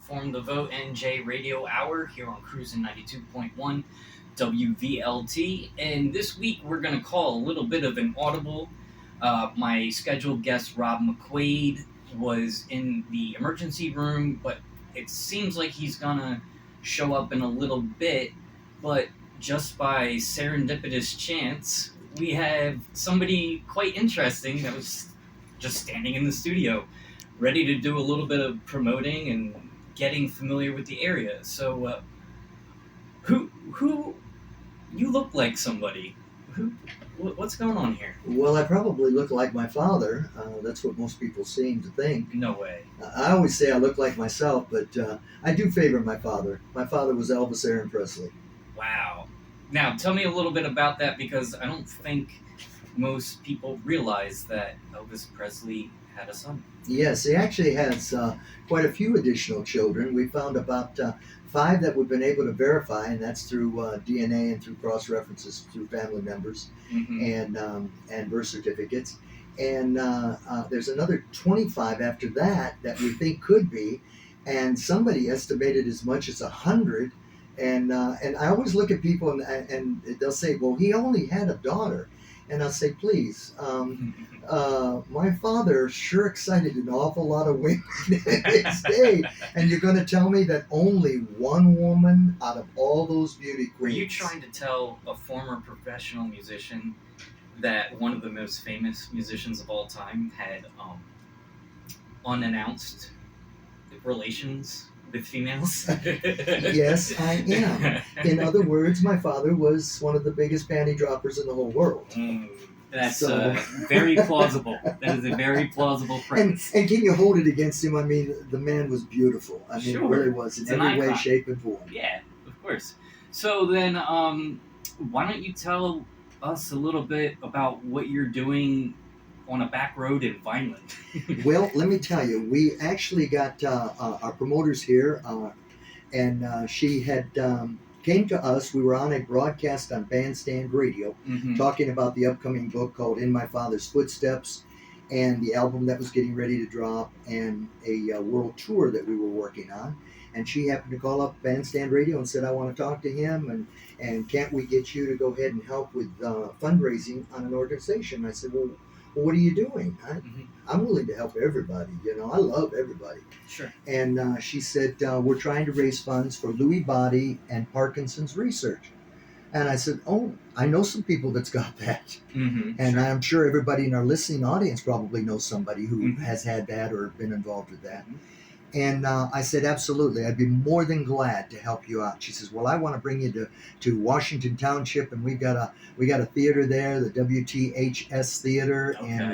Form the Vote NJ Radio Hour here on Cruisin' 92.1 WVLT. And this week we're going to call a little bit of an audible. My scheduled guest, Rob McQuaid, was in the emergency room, but it seems like he's going to show up in a little bit. But just by serendipitous chance, we have somebody quite interesting that was just standing in the studio, ready to do a little bit of promoting and getting familiar with the area. So, who you look like somebody? What's going on here? Well, I probably look like my father. That's what most people seem to think. No way. I always say I look like myself, but I do favor my father. My father was Elvis Aaron Presley. Wow. Now, tell me a little bit about that, because I don't think most people realize that Elvis Presley had a son. Yes, he actually has quite a few additional children. We found about 5 that we've been able to verify, and that's through DNA and through cross-references through family members and birth certificates. And there's another 25 after that we think could be, and somebody estimated as much as 100. And I always look at people and they'll say, well, he only had a daughter. And I'll say, please, my father sure excited an awful lot of women in his day. And you're going to tell me that only one woman out of all those beauty queens. Were you trying to tell a former professional musician that one of the most famous musicians of all time had unannounced relations with females? Yes, I am. In other words, my father was one of the biggest panty droppers in the whole world. That's very plausible. That is a very plausible premise. And can you hold it against him? I mean, the man was beautiful. I mean, Sure. It really was in every way, shape, and form. Yeah, of course. So then, why don't you tell us a little bit about what you're doing on a back road in Vineland? Well, let me tell you, we actually got our promoters here, and she had came to us. We were on a broadcast on Bandstand Radio, talking about the upcoming book called In My Father's Footsteps, and the album that was getting ready to drop, and a world tour that we were working on. And she happened to call up Bandstand Radio and said, I want to talk to him, and can't we get you to go ahead and help with fundraising on an organization? I said, well, what are you doing? I'm willing to help everybody. I love everybody. Sure. And she said, we're trying to raise funds for Lewy body and Parkinson's research. And I said, oh, I know some people that's got that. And sure. I'm sure everybody in our listening audience probably knows somebody who has had that or been involved with that. And I said, absolutely, I'd be more than glad to help you out. She says, well, I want to bring you to Washington Township, and we got a theater there, the WTHS Theater, and